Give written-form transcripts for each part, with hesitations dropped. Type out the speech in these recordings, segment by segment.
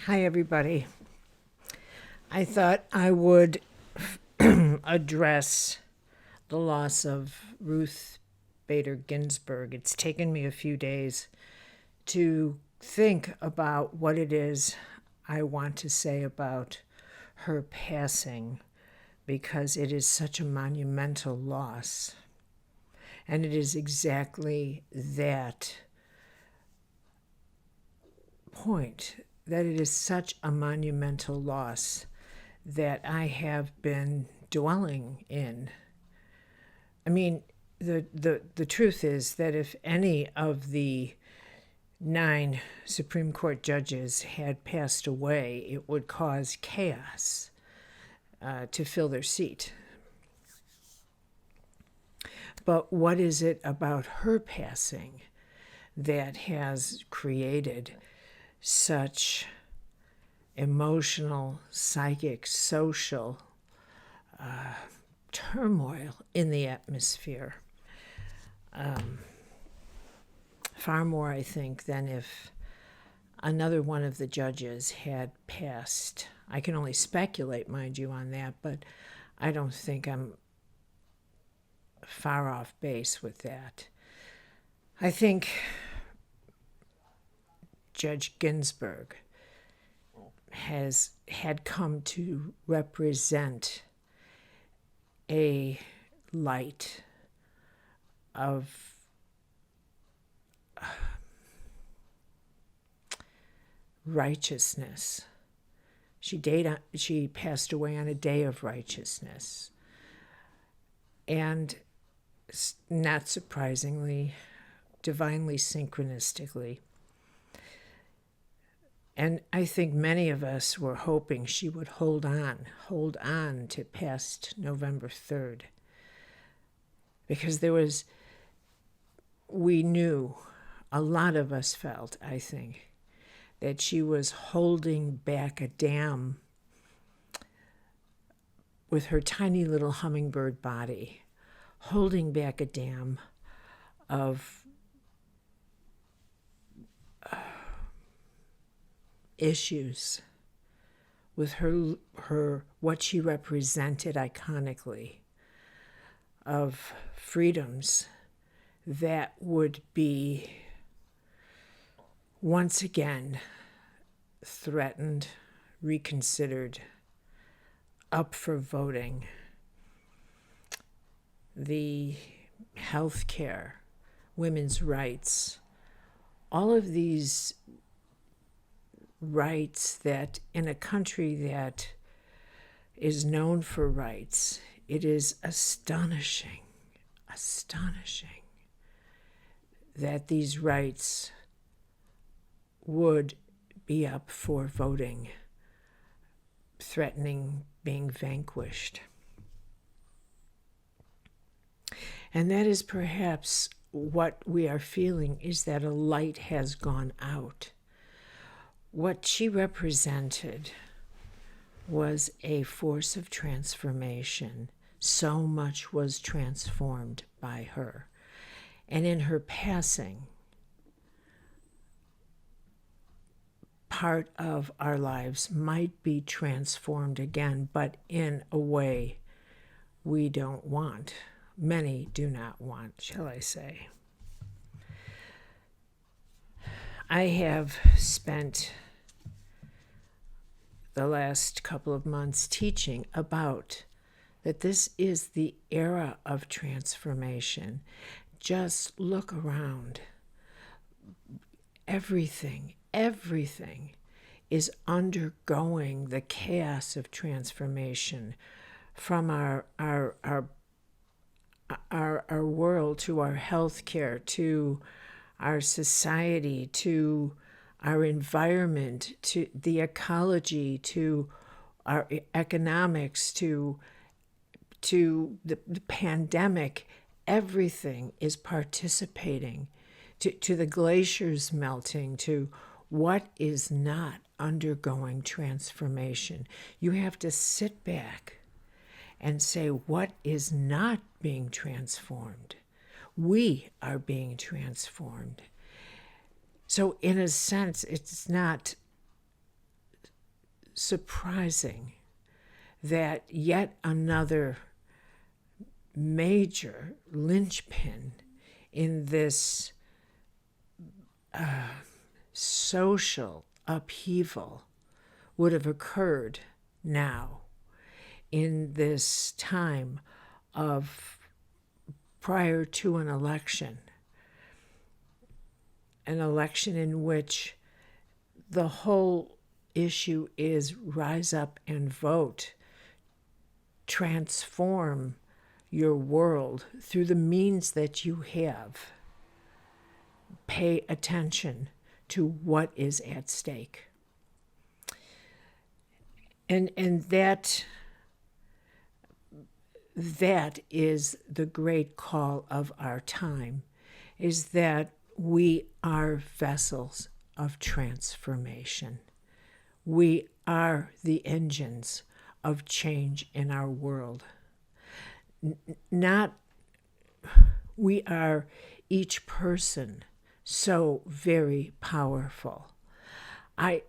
Hi, everybody. I thought I would address the loss of Ruth Bader Ginsberg. It's taken me a few days to think about what it is I want to say about her passing because it is such a monumental loss. And it is exactly that point that it is such a monumental loss that I have been dwelling in. I mean, the truth is that if any of the 9 Supreme Court judges had passed away, it would cause chaos to fill their seat. But what is it about her passing that has created such emotional, psychic, social turmoil in the atmosphere? Far more, I think, than if another one of the judges had passed. I can only speculate, mind you, on that, but I don't think I'm far off base with that. I think Judge Ginsburg had come to represent a light of righteousness. She passed away on a day of righteousness. And not surprisingly, divinely synchronistically. And I think many of us were hoping she would hold on to past November 3rd. Because we knew, a lot of us felt, I think, that she was holding back a dam with her tiny little hummingbird body, holding back a dam of issues with her what she represented iconically, of freedoms that would be once again threatened, reconsidered, up for voting. The health care, women's rights, all of these rights that in a country that is known for rights, it is astonishing that these rights would be up for voting, threatening being vanquished. And that is perhaps what we are feeling, is that a light has gone out. What she represented was a force of transformation. So much was transformed by her. And in her passing, part of our lives might be transformed again, but in a way we don't want. Many do not want, shall I say. I have spent the last couple of months teaching about that this is the era of transformation. Just look around. Everything is undergoing the chaos of transformation, from our world to our healthcare, to our society, to our environment, to the ecology, to our economics, to the pandemic. Everything is participating, to the glaciers melting, to what is not undergoing transformation. You have to sit back and say, what is not being transformed? We are being transformed. So in a sense, it's not surprising that yet another major linchpin in this social upheaval would have occurred now in this time of prior to an election in which the whole issue is rise up and vote, transform your world through the means that you have. Pay attention to what is at stake. And that is the great call of our time, is that we are vessels of transformation. We are the engines of change in our world. We are each person so very powerful. I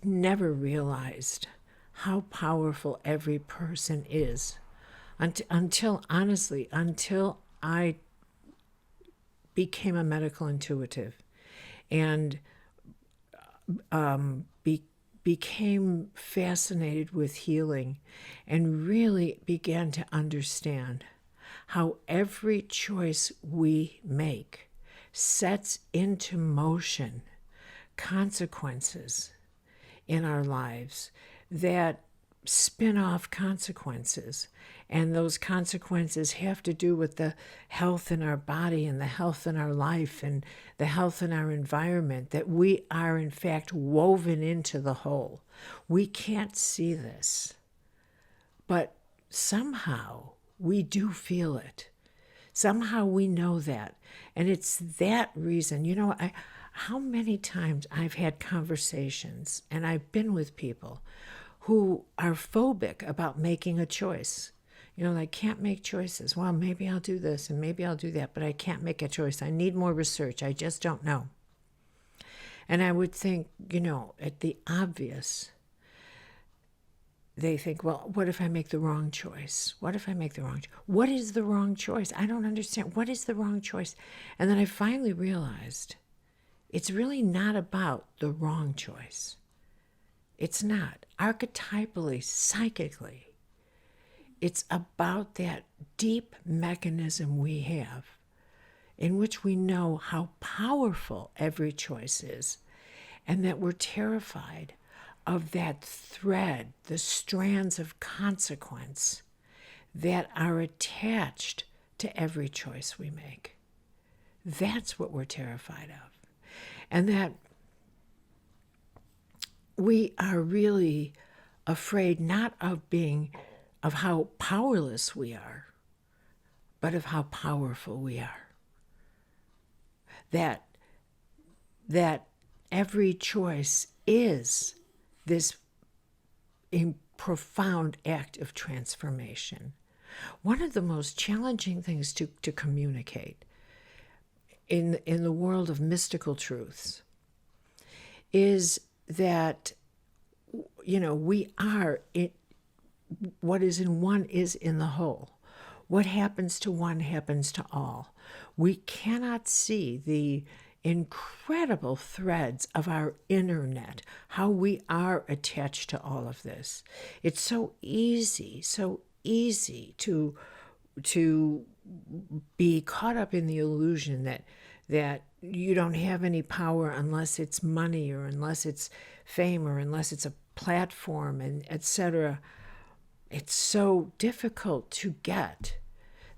never realized how powerful every person is until I became a medical intuitive and became fascinated with healing and really began to understand how every choice we make sets into motion consequences in our lives that spin off consequences. And those consequences have to do with the health in our body and the health in our life and the health in our environment, that we are in fact woven into the whole. We can't see this, but somehow we do feel it. Somehow we know that. And it's that reason, how many times I've had conversations and I've been with people who are phobic about making a choice. I can't make choices. Well, maybe I'll do this and maybe I'll do that, but I can't make a choice. I need more research. I just don't know. And I would think, at the obvious, they think, well, what if I make the wrong choice? What if I make the wrong choice? What is the wrong choice? I don't understand. What is the wrong choice? And then I finally realized it's really not about the wrong choice. It's not. Archetypally, psychically, it's about that deep mechanism we have in which we know how powerful every choice is, and that we're terrified of that thread, the strands of consequence that are attached to every choice we make. That's what we're terrified of. And that we are really afraid not of how powerless we are, but of how powerful we are. That every choice is this profound act of transformation. One of the most challenging things to communicate in the world of mystical truths is that, we are it. What is in one is in the whole. What happens to one happens to all. We cannot see the incredible threads of our internet, how we are attached to all of this. It's so easy to be caught up in the illusion that you don't have any power unless it's money or unless it's fame or unless it's a platform, and etc. It's so difficult to get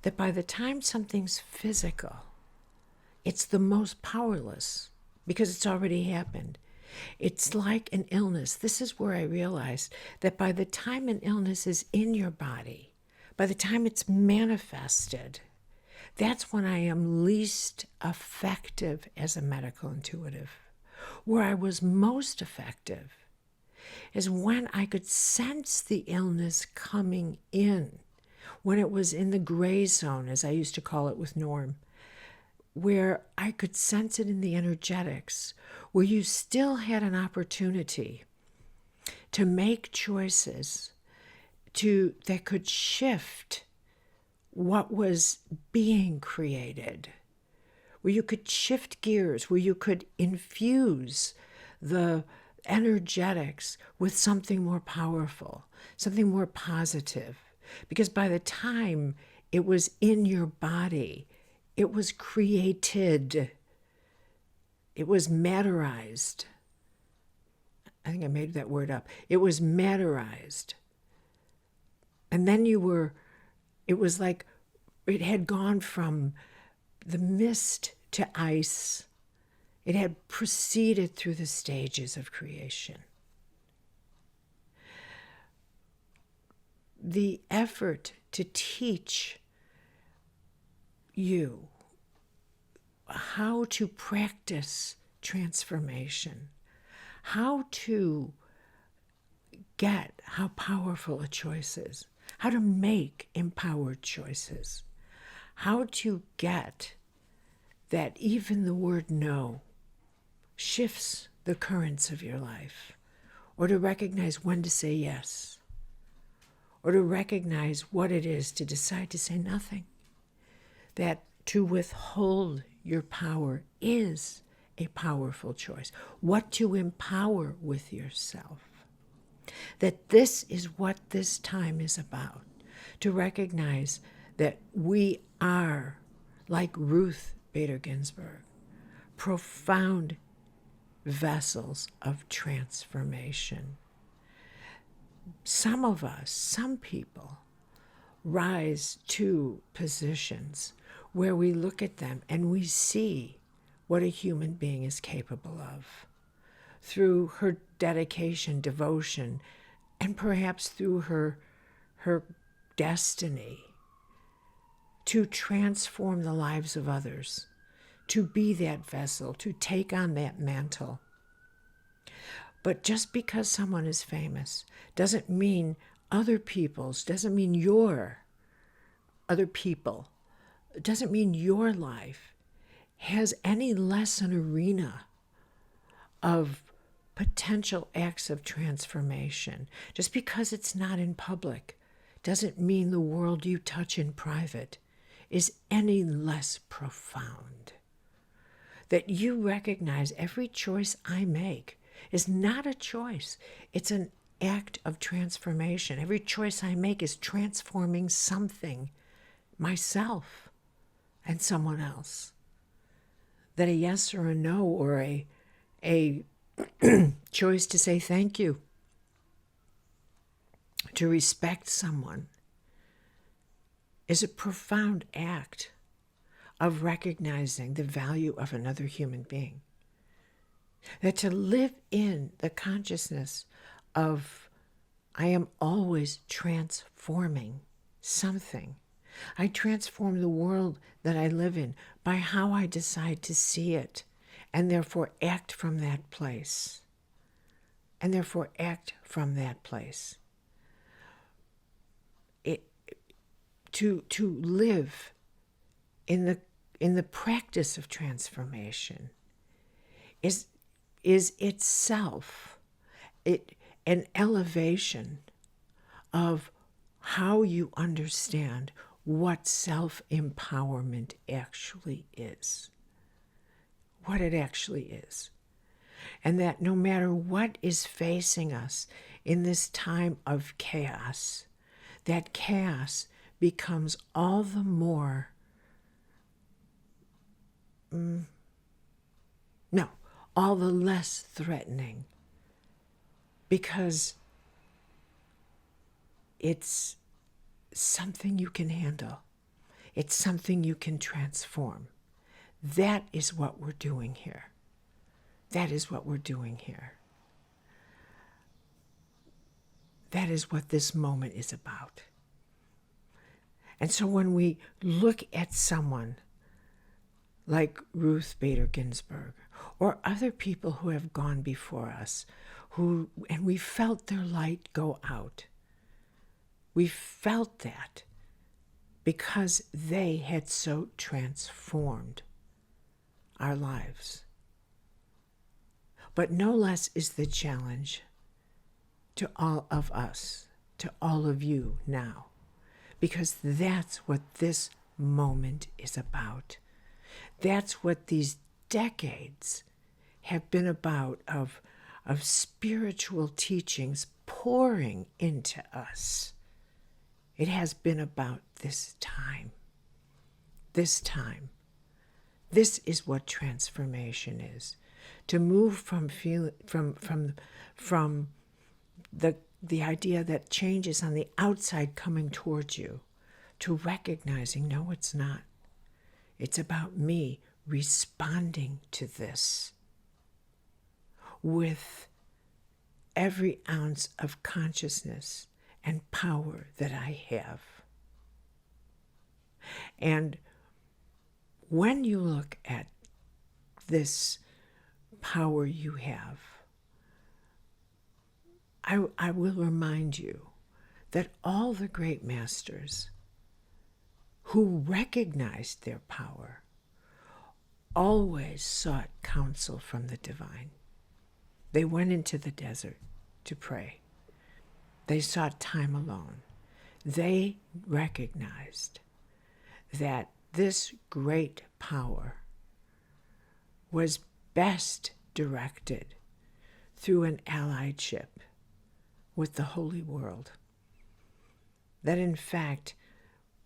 that by the time something's physical, it's the most powerless because it's already happened. It's like an illness. This is where I realized that by the time an illness is in your body, by the time it's manifested, that's when I am least effective as a medical intuitive. Where I was most effective is when I could sense the illness coming in, when it was in the gray zone, as I used to call it with Norm, where I could sense it in the energetics, where you still had an opportunity to make choices that could shift what was being created, where you could shift gears, where you could infuse the energetics with something more powerful, something more positive. Because by the time it was in your body, it was created. It was matterized. I think I made that word up. It was matterized. And then it was like it had gone from the mist to ice. It had proceeded through the stages of creation. The effort to teach you how to practice transformation, how to get how powerful a choice is, how to make empowered choices, how to get that even the word no shifts the currents of your life, or to recognize when to say yes, or to recognize what it is to decide to say nothing, that to withhold your power is a powerful choice, what to empower with yourself. That this is what this time is about, to recognize that we are, like Ruth Bader Ginsberg, profound vessels of transformation. Some of us, some people, rise to positions where we look at them and we see what a human being is capable of through her dedication, devotion, and perhaps through her destiny to transform the lives of others, to be that vessel, to take on that mantle. But just because someone is famous doesn't mean doesn't mean your other people, doesn't mean your life has any less an arena of potential acts of transformation. Just because it's not in public doesn't mean the world you touch in private is any less profound. That you recognize every choice I make is not a choice. It's an act of transformation. Every choice I make is transforming something, myself and someone else. That a yes or a no or a choice to say thank you, to respect someone, is a profound act of recognizing the value of another human being. That to live in the consciousness of I am always transforming something. I transform the world that I live in by how I decide to see it, and therefore act from that place. To live in the practice of transformation is itself an elevation of how you understand what self-empowerment actually is. What it actually is. And that no matter what is facing us in this time of chaos, that chaos becomes all the more, all the less threatening, because it's something you can handle. It's something you can transform. That is what we're doing here. That is what we're doing here. That is what this moment is about. And so when we look at someone like Ruth Bader Ginsberg or other people who have gone before us, and we felt their light go out, we felt that because they had so transformed our lives. But no less is the challenge to all of us, to all of you now, because that's what this moment is about. That's what these decades have been about of spiritual teachings pouring into us. It has been about this time. This time. This is what transformation is. To move from the idea that change is on the outside coming towards you, to recognizing, no, it's not. It's about me responding to this with every ounce of consciousness and power that I have. And when you look at this power you have, I will remind you that all the great masters who recognized their power always sought counsel from the divine. They went into the desert to pray. They sought time alone. They recognized that this great power was best directed through an allyship with the holy world. That in fact,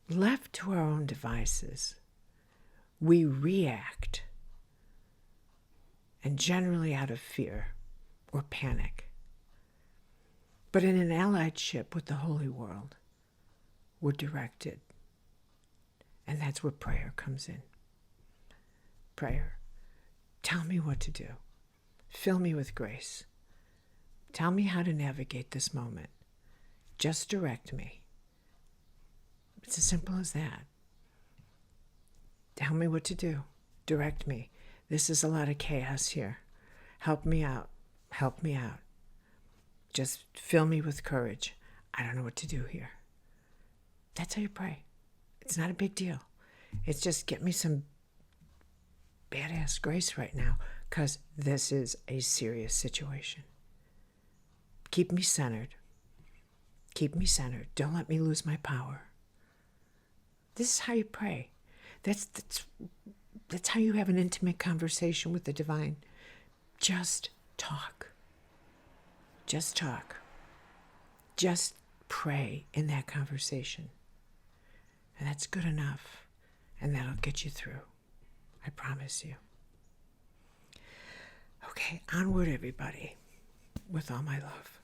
left to our own devices, we react, and generally out of fear or panic. But in an allyship with the holy world, we're directed. And that's where prayer comes in. Prayer. Tell me what to do. Fill me with grace. Tell me how to navigate this moment. Just direct me. It's as simple as that. Tell me what to do. Direct me. This is a lot of chaos here. Help me out. Help me out. Just fill me with courage. I don't know what to do here. That's how you pray. It's not a big deal. It's just get me some badass grace right now, because this is a serious situation. Keep me centered. Keep me centered. Don't let me lose my power. This is how you pray. That's how you have an intimate conversation with the divine. Just talk. Just talk. Just pray in that conversation. And that's good enough. And that'll get you through. I promise you. Okay, onward, everybody, with all my love.